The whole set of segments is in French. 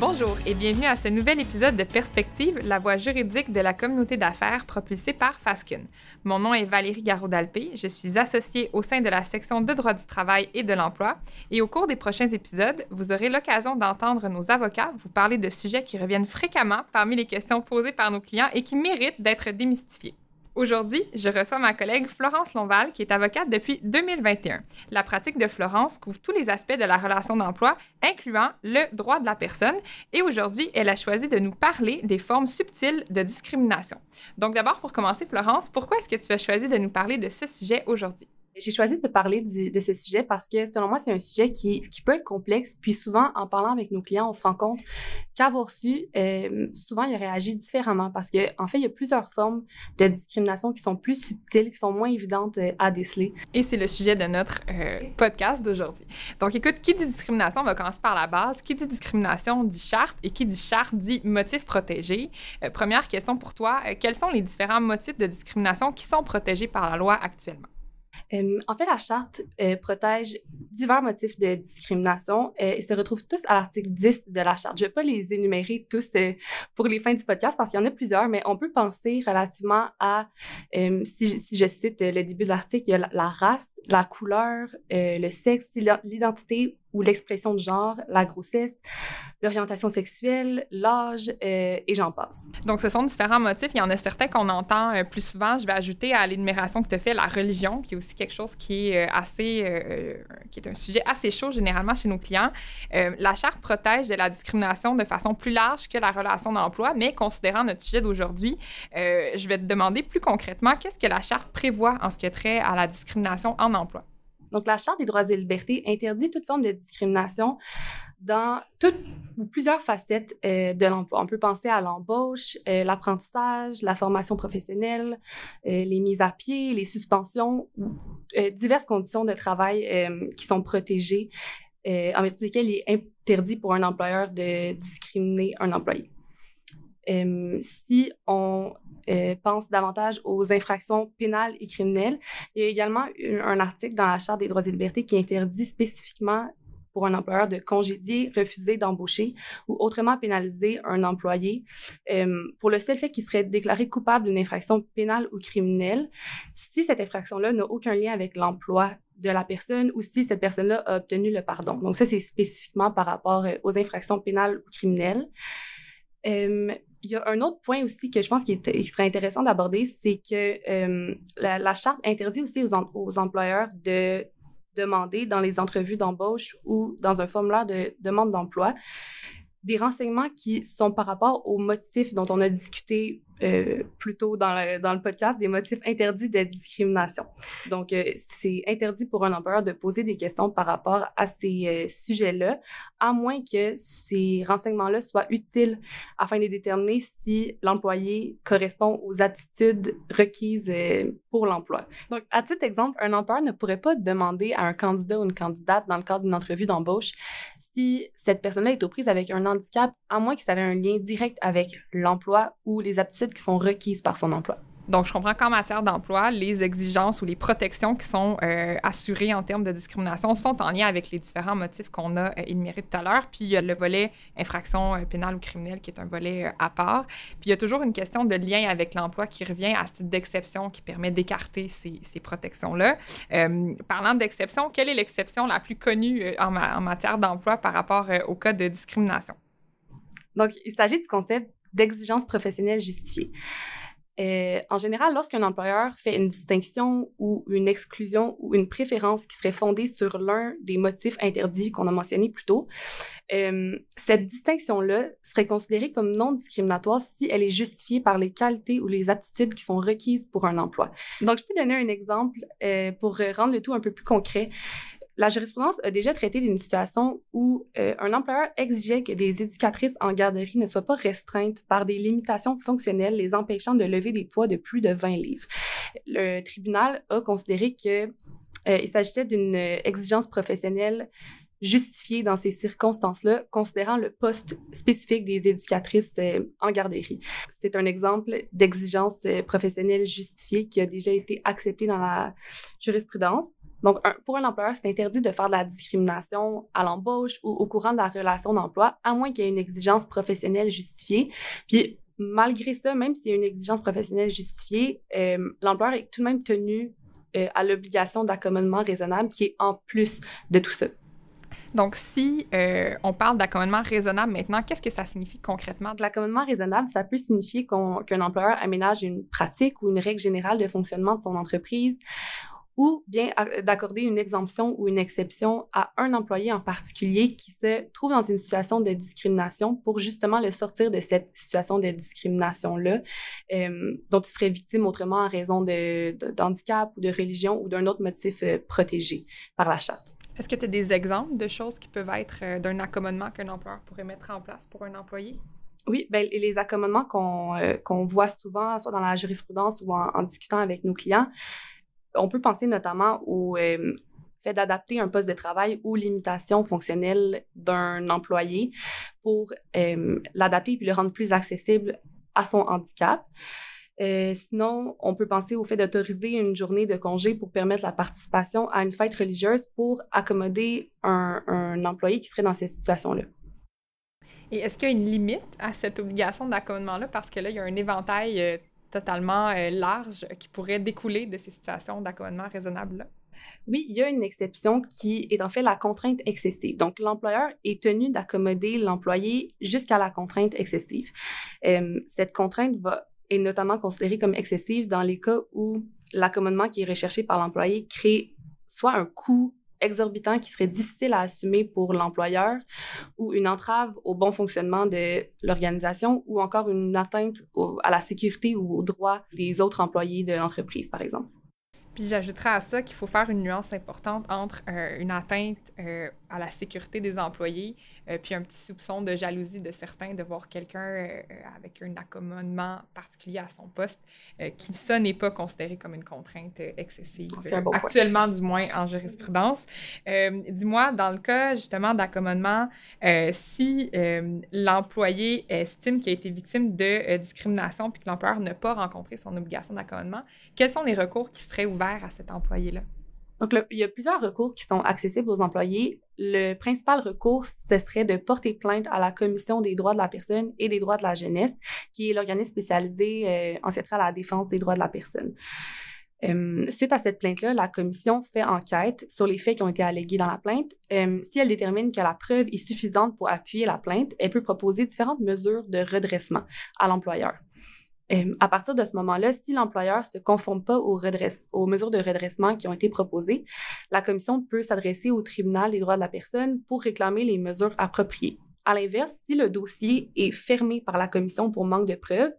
Bonjour et bienvenue à ce nouvel épisode de Perspective, la voie juridique de la communauté d'affaires propulsée par Fasken. Mon nom est Valérie Garraud-Dalpé, je suis associée au sein de la section de droit du travail et de l'emploi et au cours des prochains épisodes, vous aurez l'occasion d'entendre nos avocats vous parler de sujets qui reviennent fréquemment parmi les questions posées par nos clients et qui méritent d'être démystifiés. Aujourd'hui, je reçois ma collègue Florence Lonval, qui est avocate depuis 2021. La pratique de Florence couvre tous les aspects de la relation d'emploi, incluant le droit de la personne. Et aujourd'hui, elle a choisi de nous parler des formes subtiles de discrimination. Donc d'abord, pour commencer, Florence, pourquoi est-ce que tu as choisi de nous parler de ce sujet aujourd'hui? J'ai choisi de parler de ce sujet parce que, selon moi, c'est un sujet qui peut être complexe. Puis souvent, en parlant avec nos clients, on se rend compte qu'avoir su, souvent, ils réagissent différemment parce que, en fait, il y a plusieurs formes de discrimination qui sont plus subtiles, qui sont moins évidentes à déceler. Et c'est le sujet de notre podcast d'aujourd'hui. Donc, écoute, qui dit discrimination, on va commencer par la base. Qui dit discrimination dit charte et qui dit charte dit motif protégé. Première question pour toi, quels sont les différents motifs de discrimination qui sont protégés par la loi actuellement? En fait, la Charte protège divers motifs de discrimination et se retrouvent tous à l'article 10 de la Charte. Je ne vais pas les énumérer tous pour les fins du podcast parce qu'il y en a plusieurs, mais on peut penser relativement à, si je cite le début de l'article, il y a la race, la couleur, le sexe, l'identité ou l'expression de genre, la grossesse, l'orientation sexuelle, l'âge et j'en passe. Donc, ce sont différents motifs. Il y en a certains qu'on entend plus souvent. Je vais ajouter à l'énumération que tu as fait la religion, qui est aussi quelque chose qui est qui est un sujet assez chaud généralement chez nos clients. La Charte protège de la discrimination de façon plus large que la relation d'emploi, mais considérant notre sujet d'aujourd'hui, je vais te demander plus concrètement qu'est-ce que la Charte prévoit en ce qui a trait à la discrimination en emploi. Donc, la Charte des droits et libertés interdit toute forme de discrimination dans toutes ou plusieurs facettes de l'emploi. On peut penser à l'embauche, l'apprentissage, la formation professionnelle, les mises à pied, les suspensions, diverses conditions de travail qui sont protégées, en vertu desquelles il est interdit pour un employeur de discriminer un employé. Si on pense davantage aux infractions pénales et criminelles, il y a également un article dans la Charte des droits et libertés qui interdit spécifiquement pour un employeur de congédier, refuser d'embaucher ou autrement pénaliser un employé pour le seul fait qu'il serait déclaré coupable d'une infraction pénale ou criminelle si cette infraction-là n'a aucun lien avec l'emploi de la personne ou si cette personne-là a obtenu le pardon. Donc ça, c'est spécifiquement par rapport aux infractions pénales ou criminelles. Il y a un autre point aussi que je pense qu'il serait intéressant d'aborder, c'est que la Charte interdit aussi aux employeurs de demander dans les entrevues d'embauche ou dans un formulaire de demande d'emploi des renseignements qui sont par rapport aux motifs dont on a discuté plus tôt dans le podcast, des motifs interdits de discrimination. Donc, c'est interdit pour un employeur de poser des questions par rapport à ces sujets-là, à moins que ces renseignements-là soient utiles afin de déterminer si l'employé correspond aux aptitudes requises pour l'emploi. Donc, à titre d'exemple, un employeur ne pourrait pas demander à un candidat ou une candidate dans le cadre d'une entrevue d'embauche si cette personne-là est aux prises avec un handicap, à moins que ça ait un lien direct avec l'emploi ou les aptitudes qui sont requises par son emploi. Donc, je comprends qu'en matière d'emploi, les exigences ou les protections qui sont assurées en termes de discrimination sont en lien avec les différents motifs qu'on a énumérés tout à l'heure. Puis, il y a le volet infraction pénale ou criminelle qui est un volet à part. Puis, il y a toujours une question de lien avec l'emploi qui revient à titre d'exception qui permet d'écarter ces protections-là. Parlant d'exception, quelle est l'exception la plus connue en matière d'emploi par rapport au cas de discrimination? Donc, il s'agit du concept d'exigence professionnelle justifiée. En général, lorsqu'un employeur fait une distinction ou une exclusion ou une préférence qui serait fondée sur l'un des motifs interdits qu'on a mentionnés plus tôt, cette distinction-là serait considérée comme non discriminatoire si elle est justifiée par les qualités ou les aptitudes qui sont requises pour un emploi. Donc, je peux donner un exemple pour rendre le tout un peu plus concret. La jurisprudence a déjà traité d'une situation où un employeur exigeait que des éducatrices en garderie ne soient pas restreintes par des limitations fonctionnelles les empêchant de lever des poids de plus de 20 livres. Le tribunal a considéré que il s'agissait d'une exigence professionnelle justifié dans ces circonstances-là, considérant le poste spécifique des éducatrices en garderie. C'est un exemple d'exigence professionnelle justifiée qui a déjà été accepté dans la jurisprudence. Donc, pour un employeur, c'est interdit de faire de la discrimination à l'embauche ou au courant de la relation d'emploi, à moins qu'il y ait une exigence professionnelle justifiée. Puis, malgré ça, même s'il y a une exigence professionnelle justifiée, l'employeur est tout de même tenu à l'obligation d'accommodement raisonnable qui est en plus de tout ça. Donc, si on parle d'accommodement raisonnable maintenant, qu'est-ce que ça signifie concrètement? L'accommodement raisonnable, ça peut signifier qu'un employeur aménage une pratique ou une règle générale de fonctionnement de son entreprise ou bien d'accorder une exemption ou une exception à un employé en particulier qui se trouve dans une situation de discrimination pour justement le sortir de cette situation de discrimination-là, dont il serait victime autrement en raison d'handicap ou de religion ou d'un autre motif protégé par la Charte. Est-ce que tu as des exemples de choses qui peuvent être d'un accommodement qu'un employeur pourrait mettre en place pour un employé? Oui, ben, les accommodements qu'on voit souvent, soit dans la jurisprudence ou en discutant avec nos clients, on peut penser notamment au fait d'adapter un poste de travail aux limitations fonctionnelles d'un employé pour l'adapter puis le rendre plus accessible à son handicap. Sinon, on peut penser au fait d'autoriser une journée de congé pour permettre la participation à une fête religieuse pour accommoder un employé qui serait dans cette situation-là. Et est-ce qu'il y a une limite à cette obligation d'accommodement-là? Parce que là, il y a un éventail totalement large qui pourrait découler de ces situations d'accommodement raisonnable-là. Oui, il y a une exception qui est en fait la contrainte excessive. Donc, l'employeur est tenu d'accommoder l'employé jusqu'à la contrainte excessive. Cette contrainte est notamment considérée comme excessive dans les cas où l'accommodement qui est recherché par l'employé crée soit un coût exorbitant qui serait difficile à assumer pour l'employeur ou une entrave au bon fonctionnement de l'organisation ou encore une atteinte à la sécurité ou aux droits des autres employés de l'entreprise, par exemple. Puis j'ajouterais à ça qu'il faut faire une nuance importante entre une atteinte à la sécurité des employés puis un petit soupçon de jalousie de certains de voir quelqu'un avec un accommodement particulier à son poste qui, ça, n'est pas considéré comme une contrainte excessive, actuellement du moins en jurisprudence. Dis-moi, dans le cas justement d'accommodement, si l'employé estime qu'il a été victime de discrimination puis que l'employeur n'a pas rencontré son obligation d'accommodement, quels sont les recours qui seraient ouverts à cet employé-là? Donc, il y a plusieurs recours qui sont accessibles aux employés. Le principal recours, ce serait de porter plainte à la Commission des droits de la personne et des droits de la jeunesse, qui est l'organisme spécialisé en ce qui a trait à la défense des droits de la personne. Suite à cette plainte-là, la commission fait enquête sur les faits qui ont été allégués dans la plainte. Si elle détermine que la preuve est suffisante pour appuyer la plainte, elle peut proposer différentes mesures de redressement à l'employeur. À partir de ce moment-là, si l'employeur ne se conforme pas aux mesures de redressement qui ont été proposées, la commission peut s'adresser au tribunal des droits de la personne pour réclamer les mesures appropriées. À l'inverse, si le dossier est fermé par la commission pour manque de preuves,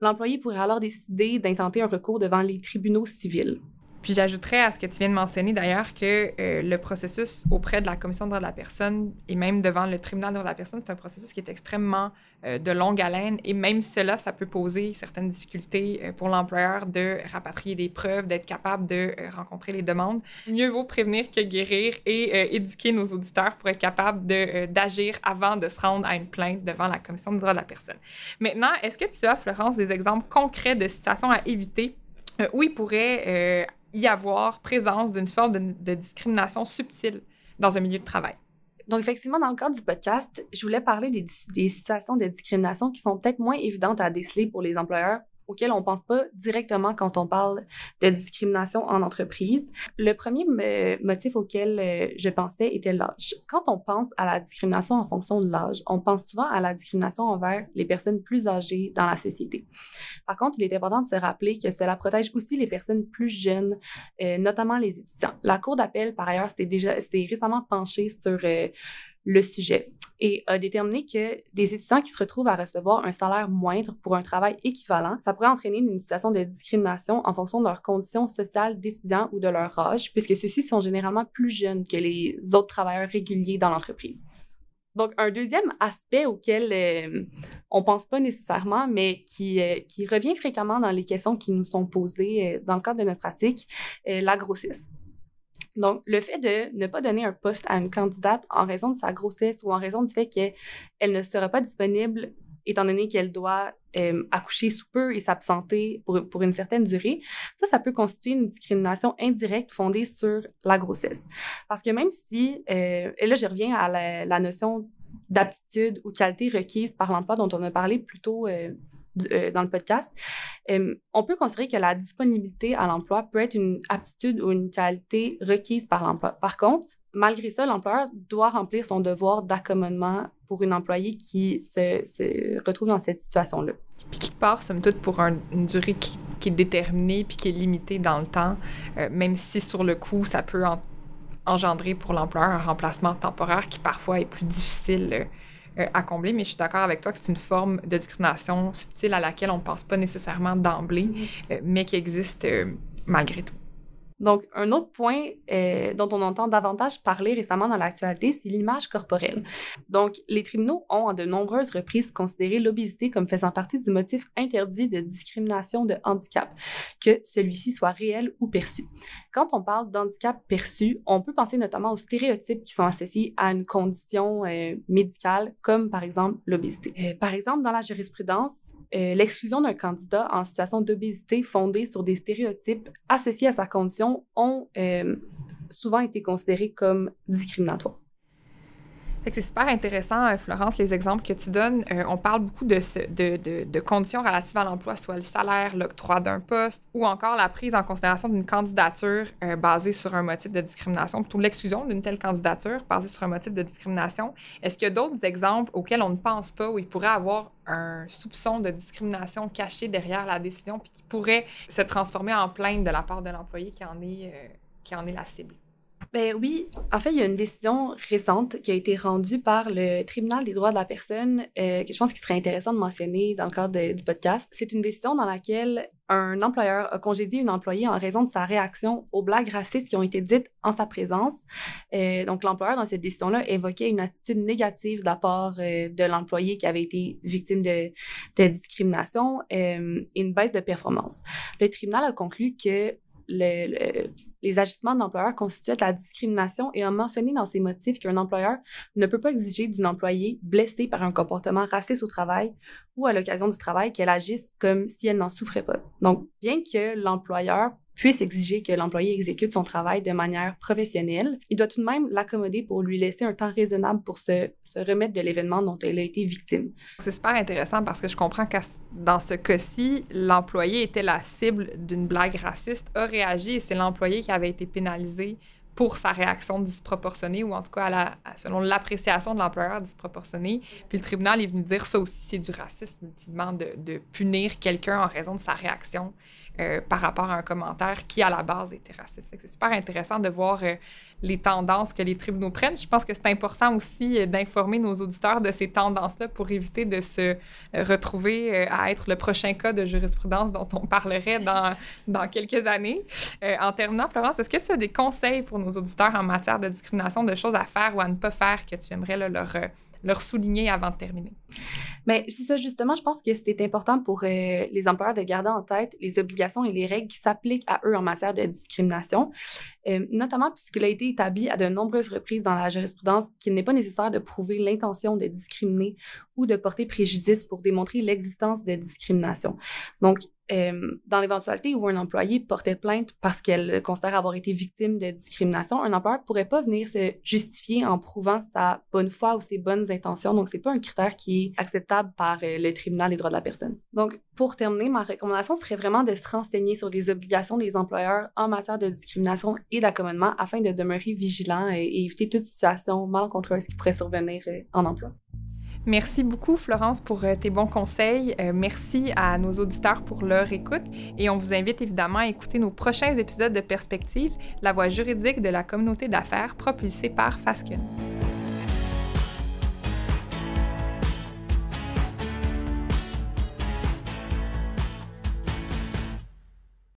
l'employé pourrait alors décider d'intenter un recours devant les tribunaux civils. Puis j'ajouterais à ce que tu viens de mentionner d'ailleurs que le processus auprès de la Commission des droits de la personne et même devant le tribunal des droits de la personne, c'est un processus qui est extrêmement de longue haleine et même cela, ça peut poser certaines difficultés pour l'employeur de rapatrier des preuves, d'être capable de rencontrer les demandes. Mieux vaut prévenir que guérir et éduquer nos auditeurs pour être capable d'agir avant de se rendre à une plainte devant la Commission des droits de la personne. Maintenant, est-ce que tu as, Florence, des exemples concrets de situations à éviter où il pourrait y avoir présence d'une forme de discrimination subtile dans un milieu de travail? Donc, effectivement, dans le cadre du podcast, je voulais parler des situations de discrimination qui sont peut-être moins évidentes à déceler pour les employeurs, auxquelles on ne pense pas directement quand on parle de discrimination en entreprise. Le premier motif auquel je pensais était l'âge. Quand on pense à la discrimination en fonction de l'âge, on pense souvent à la discrimination envers les personnes plus âgées dans la société. Par contre, il est important de se rappeler que cela protège aussi les personnes plus jeunes, notamment les étudiants. La Cour d'appel, par ailleurs, s'est récemment penchée sur le sujet et a déterminé que des étudiants qui se retrouvent à recevoir un salaire moindre pour un travail équivalent, ça pourrait entraîner une situation de discrimination en fonction de leurs conditions sociales d'étudiants ou de leur âge, puisque ceux-ci sont généralement plus jeunes que les autres travailleurs réguliers dans l'entreprise. Donc, un deuxième aspect auquel on pense pas nécessairement, mais qui revient fréquemment dans les questions qui nous sont posées dans le cadre de notre pratique, la grossesse. Donc, le fait de ne pas donner un poste à une candidate en raison de sa grossesse ou en raison du fait qu'elle ne sera pas disponible étant donné qu'elle doit accoucher sous peu et s'absenter pour une certaine durée, ça peut constituer une discrimination indirecte fondée sur la grossesse. Parce que même si, et là je reviens à la notion d'aptitude ou qualité requise par l'emploi dont on a parlé plus tôt dans le podcast, on peut considérer que la disponibilité à l'emploi peut être une aptitude ou une qualité requise par l'emploi. Par contre, malgré ça, l'employeur doit remplir son devoir d'accommodement pour une employée qui se retrouve dans cette situation-là. Puis qui part, somme toute, pour une durée qui est déterminée puis qui est limitée dans le temps, même si sur le coup, ça peut engendrer pour l'employeur un remplacement temporaire qui parfois est plus difficile à combler. Mais je suis d'accord avec toi que c'est une forme de discrimination subtile à laquelle on ne pense pas nécessairement d'emblée, mais qui existe malgré tout. Donc, un autre point dont on entend davantage parler récemment dans l'actualité, c'est l'image corporelle. Donc, les tribunaux ont, à de nombreuses reprises, considéré l'obésité comme faisant partie du motif interdit de discrimination de handicap, que celui-ci soit réel ou perçu. Quand on parle d'handicap perçu, on peut penser notamment aux stéréotypes qui sont associés à une condition médicale, comme par exemple l'obésité. Par exemple, dans la jurisprudence, l'exclusion d'un candidat en situation d'obésité fondée sur des stéréotypes associés à sa condition ont souvent été considérés comme discriminatoires. Fait que c'est super intéressant, Florence, les exemples que tu donnes. On parle beaucoup de conditions relatives à l'emploi, soit le salaire, l'octroi d'un poste, ou encore la prise en considération d'une candidature basée sur un motif de discrimination, plutôt l'exclusion d'une telle candidature basée sur un motif de discrimination. Est-ce qu'il y a d'autres exemples auxquels on ne pense pas, où il pourrait avoir un soupçon de discrimination caché derrière la décision, puis qui pourrait se transformer en plainte de la part de l'employé qui en est la cible? Ben oui, en fait, il y a une décision récente qui a été rendue par le Tribunal des droits de la personne que je pense qu'il serait intéressant de mentionner dans le cadre du podcast. C'est une décision dans laquelle un employeur a congédié une employée en raison de sa réaction aux blagues racistes qui ont été dites en sa présence. Donc, l'employeur, dans cette décision-là, évoquait une attitude négative de la part de l'employé qui avait été victime de discrimination et une baisse de performance. Le tribunal a conclu que les agissements de l'employeur constituaient de la discrimination et a mentionné dans ses motifs qu'un employeur ne peut pas exiger d'une employée blessée par un comportement raciste au travail ou à l'occasion du travail qu'elle agisse comme si elle n'en souffrait pas. Donc, bien que l'employeur puisse exiger que l'employé exécute son travail de manière professionnelle, il doit tout de même l'accommoder pour lui laisser un temps raisonnable pour se remettre de l'événement dont elle a été victime. C'est super intéressant parce que je comprends que dans ce cas-ci, l'employé était la cible d'une blague raciste, a réagi et c'est l'employé qui avait été pénalisé pour sa réaction disproportionnée ou en tout cas selon l'appréciation de l'employeur disproportionnée. Puis le tribunal est venu dire ça aussi, c'est du racisme, ultimement, de punir quelqu'un en raison de sa réaction par rapport à un commentaire qui, à la base, était raciste. Fait que c'est super intéressant de voir les tendances que les tribunaux prennent. Je pense que c'est important aussi d'informer nos auditeurs de ces tendances-là pour éviter de se retrouver à être le prochain cas de jurisprudence dont on parlerait dans quelques années. En terminant, Florence, est-ce que tu as des conseils pour nos auditeurs en matière de discrimination, de choses à faire ou à ne pas faire que tu aimerais leur souligner avant de terminer? Bien, c'est ça, justement, je pense que c'est important pour les employeurs de garder en tête les obligations et les règles qui s'appliquent à eux en matière de discrimination, notamment puisqu'il a été établi à de nombreuses reprises dans la jurisprudence qu'il n'est pas nécessaire de prouver l'intention de discriminer ou de porter préjudice pour démontrer l'existence de discrimination. Donc, dans l'éventualité où un employé portait plainte parce qu'elle considère avoir été victime de discrimination, un employeur ne pourrait pas venir se justifier en prouvant sa bonne foi ou ses bonnes intentions. Donc, ce n'est pas un critère qui est acceptable par le tribunal des droits de la personne. Donc, pour terminer, ma recommandation serait vraiment de se renseigner sur les obligations des employeurs en matière de discrimination et d'accommodement afin de demeurer vigilant et éviter toute situation malencontreuse qui pourrait survenir en emploi. Merci beaucoup, Florence, pour tes bons conseils. Merci à nos auditeurs pour leur écoute et on vous invite évidemment à écouter nos prochains épisodes de Perspective, la voie juridique de la communauté d'affaires propulsée par Fasken.